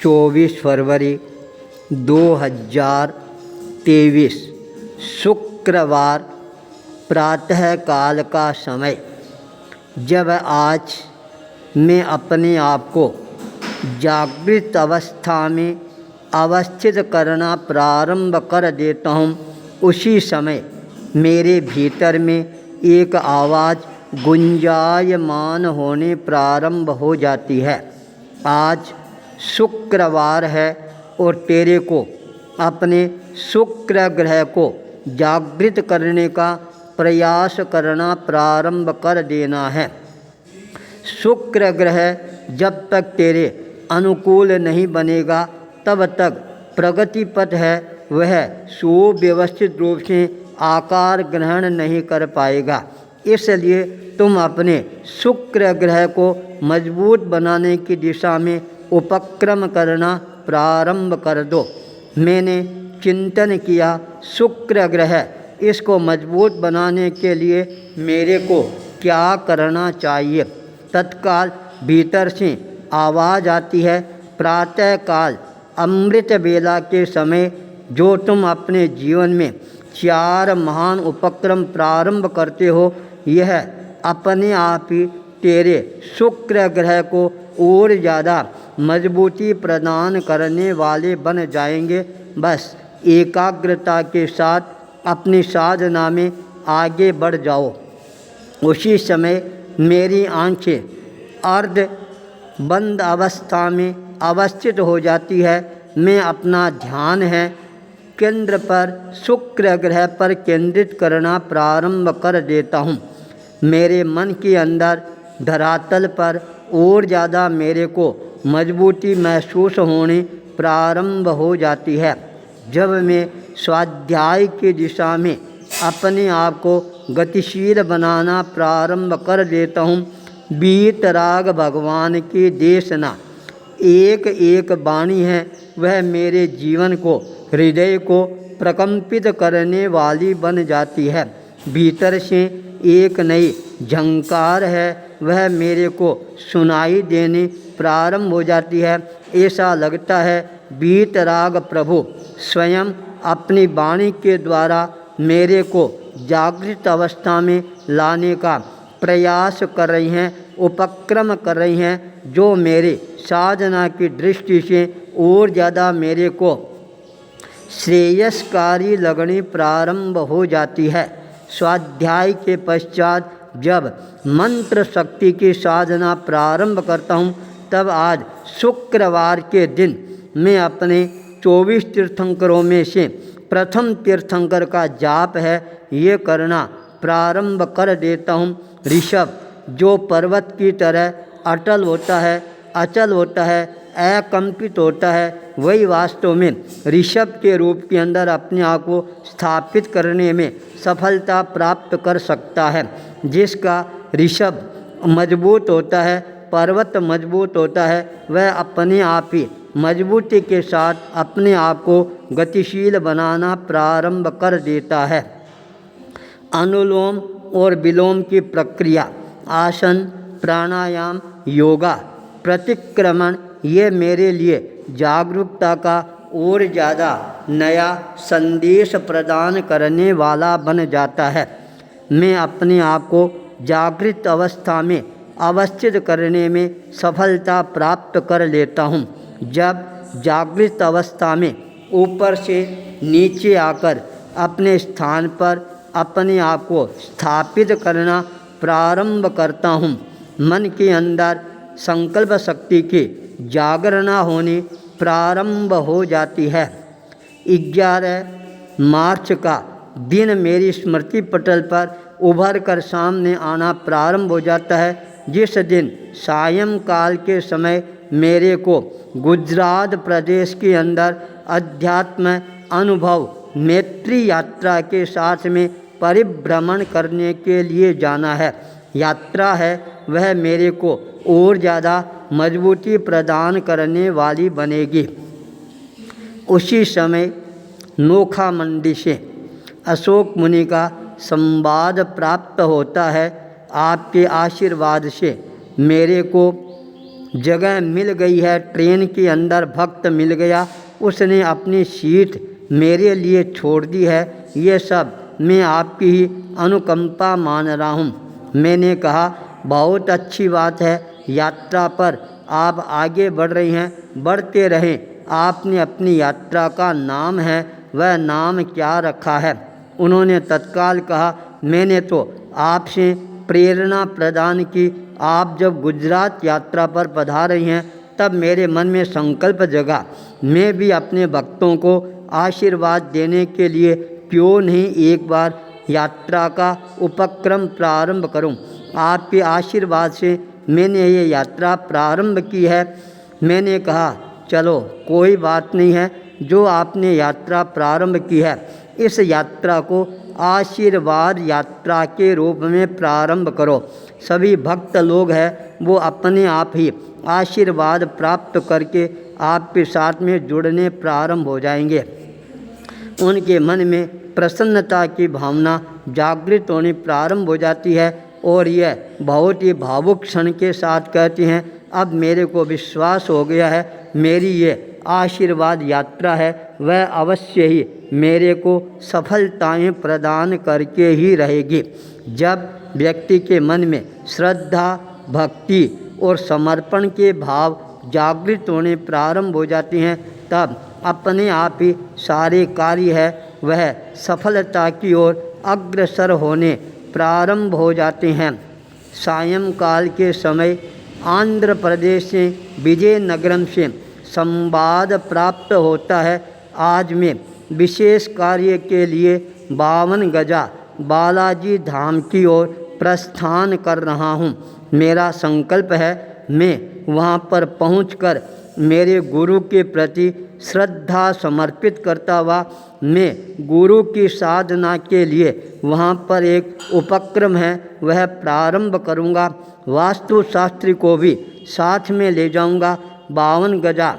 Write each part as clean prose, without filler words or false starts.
24 फरवरी 2023 शुक्रवार प्रातः काल का समय। जब आज मैं अपने आप को जागृत अवस्था में अवस्थित करना प्रारंभ कर देता हूँ, उसी समय मेरे भीतर में एक आवाज़ गुंजायमान होने प्रारंभ हो जाती है। आज शुक्रवार है और तेरे को अपने शुक्र ग्रह को जागृत करने का प्रयास करना प्रारंभ कर देना है। शुक्र ग्रह जब तक तेरे अनुकूल नहीं बनेगा तब तक प्रगति पथ है वह सुव्यवस्थित रूप से आकार ग्रहण नहीं कर पाएगा। इसलिए तुम अपने शुक्र ग्रह को मजबूत बनाने की दिशा में उपक्रम करना प्रारंभ कर दो। मैंने चिंतन किया शुक्र ग्रह, इसको मजबूत बनाने के लिए मेरे को क्या करना चाहिए। तत्काल भीतर से आवाज़ आती है, प्रातःकाल अमृत बेला के समय जो तुम अपने जीवन में 4 महान उपक्रम प्रारंभ करते हो, यह अपने आप ही तेरे शुक्र ग्रह को और ज़्यादा मजबूती प्रदान करने वाले बन जाएंगे। बस एकाग्रता के साथ अपनी साधना में आगे बढ़ जाओ। उसी समय मेरी आंखें अर्ध बंद अवस्था में अवस्थित हो जाती है। मैं अपना ध्यान है केंद्र पर शुक्र ग्रह पर केंद्रित करना प्रारंभ कर देता हूँ। मेरे मन के अंदर धरातल पर और ज़्यादा मेरे को मजबूती महसूस होने प्रारंभ हो जाती है। जब मैं स्वाध्याय की दिशा में अपने आप को गतिशील बनाना प्रारंभ कर देता हूँ, वीतराग भगवान की देशना एक एक वाणी है, वह मेरे जीवन को हृदय को प्रकंपित करने वाली बन जाती है। भीतर से एक नई झंकार है, वह मेरे को सुनाई देने प्रारंभ हो जाती है। ऐसा लगता है वीतराग प्रभु स्वयं अपनी वाणी के द्वारा मेरे को जागृत अवस्था में लाने का प्रयास कर रही हैं, उपक्रम कर रही हैं, जो मेरे साधना की दृष्टि से और ज़्यादा मेरे को श्रेयस्कारी लगनी प्रारंभ हो जाती है। स्वाध्याय के पश्चात जब मंत्र शक्ति की साधना प्रारंभ करता हूँ, तब आज शुक्रवार के दिन मैं अपने 24 तीर्थंकरों में से प्रथम तीर्थंकर का जाप है ये करना प्रारंभ कर देता हूँ। ऋषभ जो पर्वत की तरह अटल होता है, अचल होता है, अकंपित होता है, वही वास्तव में ऋषभ के रूप के अंदर अपने आप को स्थापित करने में सफलता प्राप्त कर सकता है। जिसका ऋषभ मजबूत होता है, पर्वत मजबूत होता है, वह अपने आप ही मजबूती के साथ अपने आप को गतिशील बनाना प्रारंभ कर देता है। अनुलोम और विलोम की प्रक्रिया, आसन, प्राणायाम, योगा, प्रतिक्रमण, ये मेरे लिए जागरूकता का और ज़्यादा नया संदेश प्रदान करने वाला बन जाता है। मैं अपने आप को जागृत अवस्था में अवस्थित करने में सफलता प्राप्त कर लेता हूँ। जब जागृत अवस्था में ऊपर से नीचे आकर अपने स्थान पर अपने आप को स्थापित करना प्रारंभ करता हूँ, मन के अंदर संकल्प शक्ति की जागरणा होनी प्रारंभ हो जाती है। 11 मार्च का दिन मेरी स्मृति पटल पर उभर कर सामने आना प्रारंभ हो जाता है। जिस दिन सायंकाल के समय मेरे को गुजरात प्रदेश के अंदर अध्यात्म अनुभव मैत्री यात्रा के साथ में परिभ्रमण करने के लिए जाना है। यात्रा है वह मेरे को और ज़्यादा मजबूती प्रदान करने वाली बनेगी। उसी समय नोखा मंडी से अशोक मुनि का संवाद प्राप्त होता है। आपके आशीर्वाद से मेरे को जगह मिल गई है, ट्रेन के अंदर भक्त मिल गया, उसने अपनी सीट मेरे लिए छोड़ दी है, ये सब मैं आपकी ही अनुकंपा मान रहा हूँ। मैंने कहा, बहुत अच्छी बात है, यात्रा पर आप आगे बढ़ रही हैं, बढ़ते रहें। आपने अपनी यात्रा का नाम है, वह नाम क्या रखा है? उन्होंने तत्काल कहा, मैंने तो आपसे प्रेरणा प्रदान की। आप जब गुजरात यात्रा पर पधार रही हैं तब मेरे मन में संकल्प जगा, मैं भी अपने भक्तों को आशीर्वाद देने के लिए क्यों नहीं एक बार यात्रा का उपक्रम प्रारंभ करूं। आपके आशीर्वाद से मैंने ये यात्रा प्रारंभ की है। मैंने कहा, चलो कोई बात नहीं है, जो आपने यात्रा प्रारंभ की है इस यात्रा को आशीर्वाद यात्रा के रूप में प्रारंभ करो। सभी भक्त लोग हैं वो अपने आप ही आशीर्वाद प्राप्त करके आपके साथ में जुड़ने प्रारंभ हो जाएंगे। उनके मन में प्रसन्नता की भावना जागृत होनी प्रारंभ हो जाती है और यह बहुत ही भावुक क्षण के साथ कहती हैं, अब मेरे को विश्वास हो गया है, मेरी ये आशीर्वाद यात्रा है वह अवश्य ही मेरे को सफलताएं प्रदान करके ही रहेगी। जब व्यक्ति के मन में श्रद्धा, भक्ति और समर्पण के भाव जागृत होने प्रारंभ हो जाते हैं तब अपने आप ही सारे कार्य है वह सफलता की ओर अग्रसर होने प्रारंभ हो जाते हैं। सायंकाल के समय आंध्र प्रदेश से विजयनगरम से संवाद प्राप्त होता है, आज मैं विशेष कार्य के लिए 52 गजा बालाजी धाम की ओर प्रस्थान कर रहा हूँ। मेरा संकल्प है मैं वहाँ पर पहुँचकर मेरे गुरु के प्रति श्रद्धा समर्पित करता हुआ मैं गुरु की साधना के लिए वहाँ पर एक उपक्रम है वह प्रारंभ करूँगा। वास्तुशास्त्री को भी साथ में ले जाऊँगा। 52 गजा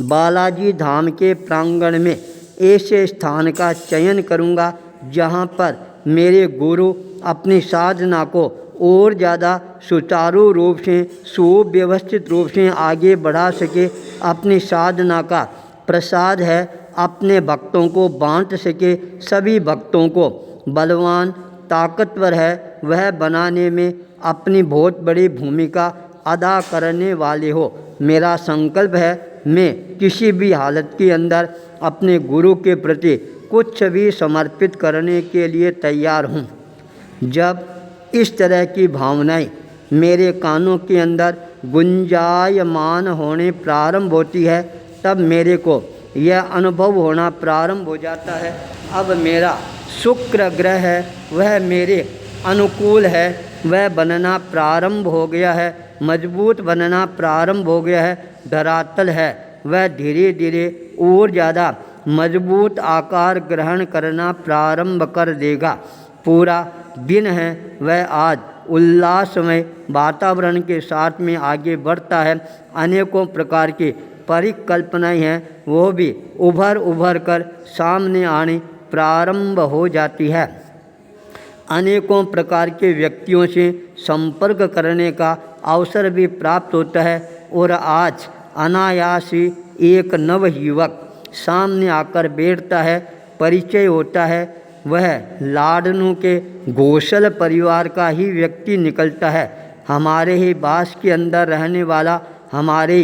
बालाजी धाम के प्रांगण में ऐसे स्थान का चयन करूँगा जहाँ पर मेरे गुरु अपनी साधना को और ज़्यादा सुचारू रूप से सुव्यवस्थित रूप से आगे बढ़ा सके, अपनी साधना का प्रसाद है अपने भक्तों को बांट सके, सभी भक्तों को बलवान ताकतवर है वह बनाने में अपनी बहुत बड़ी भूमिका अदा करने वाले हो। मेरा संकल्प है मैं किसी भी हालत के अंदर अपने गुरु के प्रति कुछ भी समर्पित करने के लिए तैयार हूँ। जब इस तरह की भावनाएं मेरे कानों के अंदर गुंजायमान होने प्रारंभ होती है तब मेरे को यह अनुभव होना प्रारंभ हो जाता है, अब मेरा शुक्र ग्रह है वह मेरे अनुकूल है, वह बनना प्रारंभ हो गया है, मजबूत बनना प्रारंभ हो गया है। धरातल है वह धीरे धीरे और ज़्यादा मजबूत आकार ग्रहण करना प्रारंभ कर देगा। पूरा दिन है वह आज उल्लासमय वातावरण के साथ में आगे बढ़ता है। अनेकों प्रकार की परिकल्पनाएं हैं वो भी उभर कर सामने आने प्रारंभ हो जाती है। अनेकों प्रकार के व्यक्तियों से संपर्क करने का अवसर भी प्राप्त होता है और आज अनायास ही एक नव युवक सामने आकर बैठता है, परिचय होता है। वह लाडनू के घोषल परिवार का ही व्यक्ति निकलता है, हमारे ही बास के अंदर रहने वाला, हमारे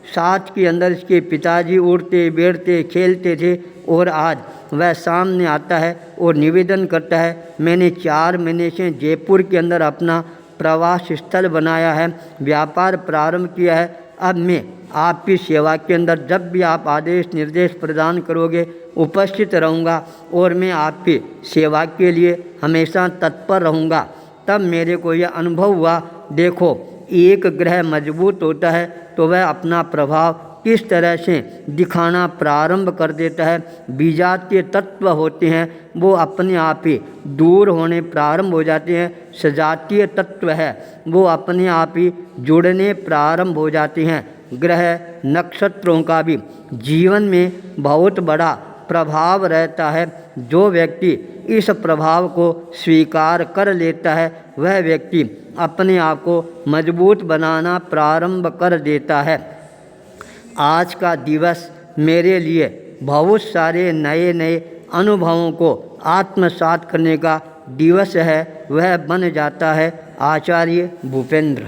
साथ के अंदर इसके पिताजी उड़ते बैठते खेलते थे और आज वह सामने आता है और निवेदन करता है, मैंने 4 महीने से जयपुर के अंदर अपना प्रवास स्थल बनाया है, व्यापार प्रारंभ किया है, अब मैं आपकी सेवा के अंदर जब भी आप आदेश निर्देश प्रदान करोगे उपस्थित रहूँगा और मैं आपकी सेवा के लिए हमेशा तत्पर रहूँगा। तब मेरे को यह अनुभव हुआ, देखो एक ग्रह मजबूत होता है तो वह अपना प्रभाव किस तरह से दिखाना प्रारंभ कर देता है। विजातीय तत्व होते हैं वो अपने आप ही दूर होने प्रारंभ हो जाते हैं, सजातीय तत्व है वो अपने आप ही जुड़ने प्रारंभ हो जाते हैं। ग्रह नक्षत्रों का भी जीवन में बहुत बड़ा प्रभाव रहता है। जो व्यक्ति इस प्रभाव को स्वीकार कर लेता है वह व्यक्ति अपने आप को मजबूत बनाना प्रारंभ कर देता है। आज का दिवस मेरे लिए बहुत सारे नए नए अनुभवों को आत्मसात करने का दिवस है, वह बन जाता है। आचार्य भूपेंद्र।